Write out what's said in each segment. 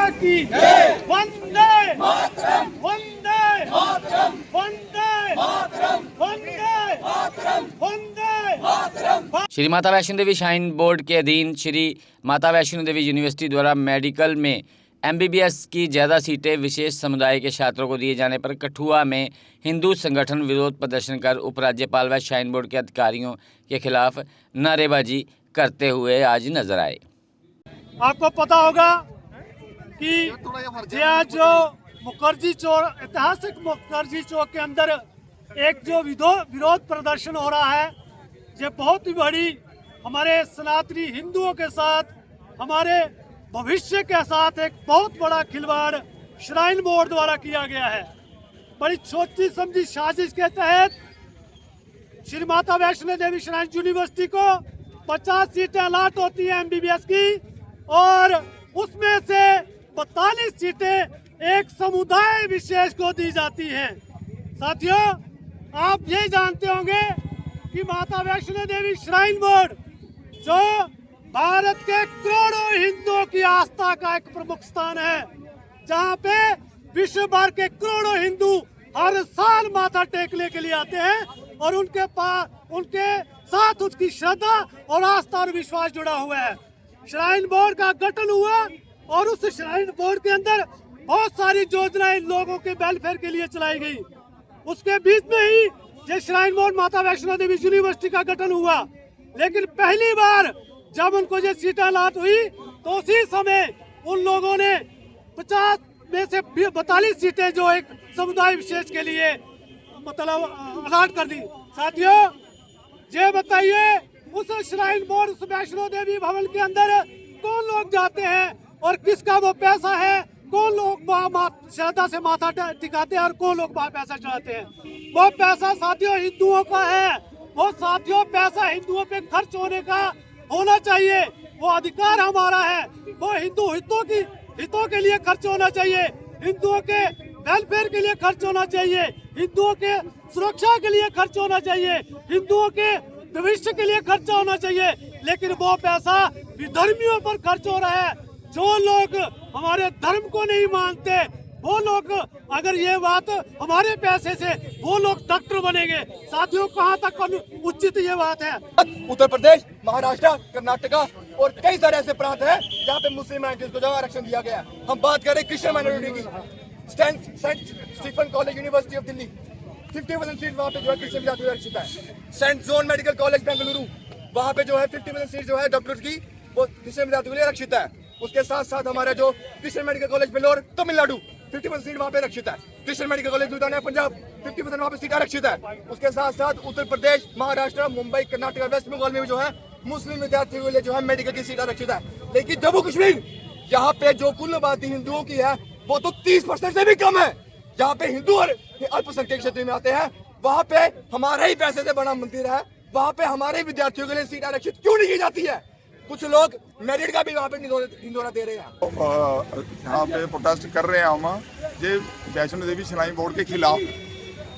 माता की वंदे वंदे वंदे वंदे वंदे। Shri Mata Vaishno Devi shrine board के अधीन श्री माता वैष्णो देवी यूनिवर्सिटी द्वारा मेडिकल में MBBS की ज़्यादा सीटें विशेष समुदाय के छात्रों को दिए जाने पर कठुआ में हिंदू संगठन विरोध प्रदर्शन कर उपराज्यपाल व श्राइन बोर्ड के अधिकारियों के खिलाफ नारेबाजी करते हुए आज नजर आए। आपको पता होगा कि यह जो मुखर्जी चौक, ऐतिहासिक मुखर्जी चौक के अंदर एक जो विरोध प्रदर्शन हो रहा है, ये बहुत ही बड़ी हमारे सनातनी हिंदुओं के साथ, हमारे भविष्य के साथ एक बहुत बड़ा खिलवाड़ श्राइन बोर्ड द्वारा किया गया है। बड़ी सोची समझी साजिश के तहत श्री माता वैष्णो देवी श्राइन यूनिवर्सिटी को 50 सीटें अलाट होती है MBBS की, और उसमें से 42 सीटें एक समुदाय विशेष को दी जाती हैं। साथियों, आप ये जानते होंगे कि माता वैष्णो देवी श्राइन बोर्ड जो भारत के करोड़ों हिंदुओं की आस्था का एक प्रमुख स्थान है, जहाँ पे विश्व भर के करोड़ों हिंदू हर साल माथा टेकने के लिए आते हैं और उनके साथ उसकी श्रद्धा और आस्था और विश्वास जुड़ा हुआ है। श्राइन बोर्ड का गठन हुआ और उस श्राइन बोर्ड के अंदर बहुत सारी योजनाएं लोगों के वेलफेयर के लिए चलाई गई। उसके बीच में ही ये श्राइन बोर्ड माता वैष्णो देवी यूनिवर्सिटी का गठन हुआ। लेकिन पहली बार जब उनको ये सीटें अलाट हुई तो उसी समय उन लोगों ने 50 में से 42 सीटें जो एक समुदाय विशेष के लिए मतलब अलाट कर दी। साथियों, ये बताइए उस श्राइन बोर्ड, उस वैष्णो देवी भवन के अंदर कौन लोग जाते हैं और किसका वो पैसा है? कौन लोग श्रद्धा से माथा टिकाते हैं और कौन लोग वहाँ पैसा चढ़ाते हैं? वो पैसा साथियों हिंदुओं का है। वो साथियों पैसा हिंदुओं पे खर्च होने का होना चाहिए। वो अधिकार हमारा है। वो हिंदू हितों के लिए खर्च होना चाहिए, हिंदुओं के वेलफेयर के लिए खर्च होना चाहिए, हिंदुओं के सुरक्षा के लिए खर्च होना चाहिए, हिंदुओं के भविष्य के लिए खर्च होना चाहिए। लेकिन वो पैसा विधर्मियों पर खर्च हो रहा है। जो लोग हमारे धर्म को नहीं मानते, वो लोग अगर ये बात हमारे पैसे से वो लोग डॉक्टर बनेंगे। साथियों, कहाँ तक उचित ये बात है? उत्तर प्रदेश, महाराष्ट्र, कर्नाटका और कई सारे ऐसे प्रांत हैं जहाँ पे मुस्लिम माइनॉरिटीज को जो आरक्षण दिया गया है। हम बात करें क्रिश्चियन माइनॉरिटी की, Saint Stephen college university of Delhi 50% seat वहाँ पे जो है क्रिश्चियन विद्यार्थी को आरक्षित है। Saint John medical college Bengaluru, वहाँ पे जो है 50% सीट जो है डॉक्टर्स की वो क्रिश्चियन विद्यार्थियों के लिए आरक्षित है। उसके साथ साथ हमारा जो Christian medical college Vellore Tamil Nadu 50% seat वहाँ पे आरक्षित है। Christian medical college Ludhiana Punjab 50% वहाँ पे सीट आरक्षित है। उसके साथ साथ उत्तर प्रदेश, महाराष्ट्र, मुंबई, कर्नाटक, वेस्ट बंगाल में भी जो है मुस्लिम विद्यार्थियों के लिए जो है मेडिकल की सीट आरक्षित है। लेकिन जम्मू कश्मीर, यहाँ पे जो कुल आबादी हिंदुओं की है वो तो 30% से भी कम है। जहाँ पे हिंदू और अल्पसंख्यक क्षेत्र में आते हैं, वहाँ पे हमारे ही पैसे से बड़ा मंदिर है, वहाँ पे हमारे विद्यार्थियों के लिए सीट आरक्षित क्यों नहीं की जाती है? कुछ लोग मेरिट का भी वहाँ पे निंदोरा दे रहे हैं। यहाँ पे प्रोटेस्ट कर रहे हैं हम ये वैष्णो देवी श्राइन बोर्ड के खिलाफ।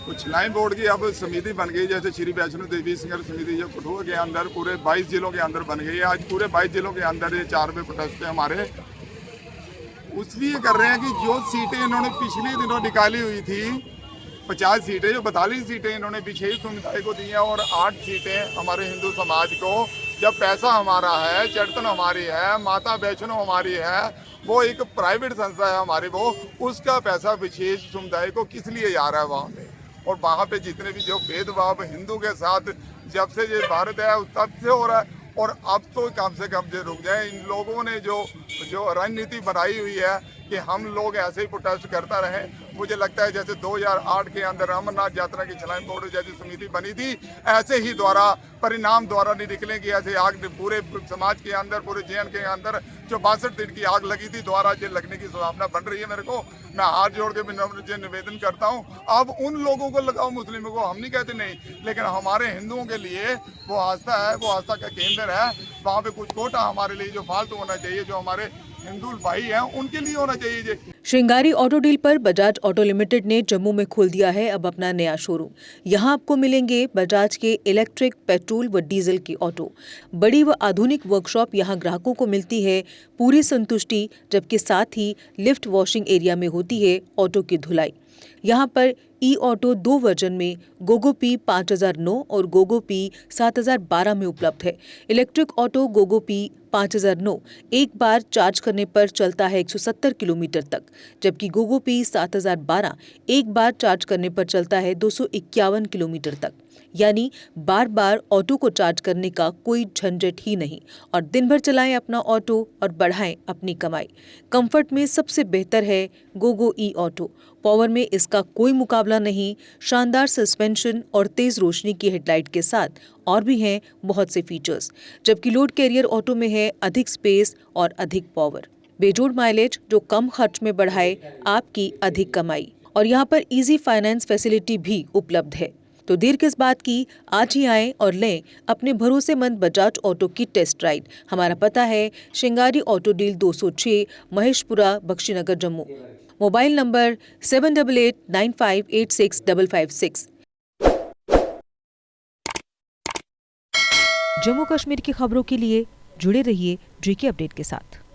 तो श्राइन बोर्ड की अब समिति बन गई, जैसे श्री वैष्णो देवी संघर्ष समिति जो कठुआ के अंदर पूरे 22 जिलों के अंदर बन गई है। आज पूरे 22 जिलों के अंदर ये 4 पे प्रोटेस्ट है हमारे। उसलिए कर रहे हैं कि जो सीटें इन्होंने पिछले दिनों निकाली हुई थी 50 सीटें, जो 42 सीटें इन्होंने विशेष समुदाय को दी हैं और 8 सीटें हमारे हिंदू समाज को। जब पैसा हमारा है, चर्तन हमारी है, माता वैष्णो हमारी है, वो एक प्राइवेट संस्था है हमारी, वो उसका पैसा विशेष समुदाय को किस लिए जा रहा है वहाँ पे? और वहाँ पे जितने भी जो भेदभाव हिंदू के साथ जब से ये भारत है तब से हो रहा है, और अब तो कम से कम जो रुक जाए। इन लोगों ने जो रणनीति बनाई हुई है कि हम लोग ऐसे ही प्रोटेस्ट करता रहे। मुझे लगता है जैसे 2008 के अंदर अमरनाथ यात्रा की श्राइन बोर्ड जैसी समिति बनी थी, ऐसे ही द्वारा परिणाम द्वारा नहीं निकलेंगे। ऐसे आग पूरे समाज के अंदर, पूरे JN के अंदर जो 62 दिन की आग लगी थी, दोबारा ये लगने की संभावना बन रही है। मेरे को, मैं हाथ जोड़ के निवेदन करता हूँ, अब उन लोगों को लगाओ, मुस्लिमों को। हम नहीं कहते नहीं, लेकिन हमारे हिंदुओं के लिए वो आस्था है, वो आस्था का केंद्र है। वहाँ पे कुछ कोटा हमारे लिए जो फालतू होना चाहिए, जो हमारे हिंदू भाई हैं उनके लिए होना चाहिए। श्रृंगारी ऑटो डील पर बजाज ऑटो लिमिटेड ने जम्मू में खोल दिया है अब अपना नया शोरूम। यहां आपको मिलेंगे बजाज के इलेक्ट्रिक, पेट्रोल व डीजल के ऑटो। बड़ी व आधुनिक वर्कशॉप यहां ग्राहकों को मिलती है पूरी संतुष्टि, जबकि साथ ही लिफ्ट वॉशिंग एरिया में होती है ऑटो की धुलाई। यहां पर ई ऑटो 2 वर्जन में गोगो पी 5009 और गोगो पी 7012 में उपलब्ध है। इलेक्ट्रिक ऑटो गोगो पी 5009 एक बार चार्ज करने पर चलता है 170 किलोमीटर तक, जबकि गोगो पी 7012 एक बार चार्ज करने पर चलता है 251 किलोमीटर तक। यानी बार बार ऑटो को चार्ज करने का कोई झंझट ही नहीं और दिन भर चलाएं अपना ऑटो और बढ़ाएं अपनी कमाई। कंफर्ट में सबसे बेहतर है गोगो ई ऑटो। पावर में इसका कोई मुकाबला नहीं। शानदार सस्पेंशन और तेज रोशनी की हेडलाइट के साथ और भी हैं बहुत से फीचर्स, जबकि लोड कैरियर ऑटो में है अधिक स्पेस और अधिक पावर। बेजोड़ माइलेज जो कम खर्च में बढ़ाए आपकी अधिक कमाई। और यहाँ पर इजी फाइनेंस फैसिलिटी भी उपलब्ध है। तो देर किस बात की, आज ही आएं और लें अपने भरोसेमंद बजाज ऑटो की टेस्ट राइड। हमारा पता है Shringari auto deal 206, Maheshpura, Bakshinagar, Jammu. Mobile number 7889586556। Jammu Kashmir की खबरों के लिए जुड़े रहिए GK अपडेट के साथ।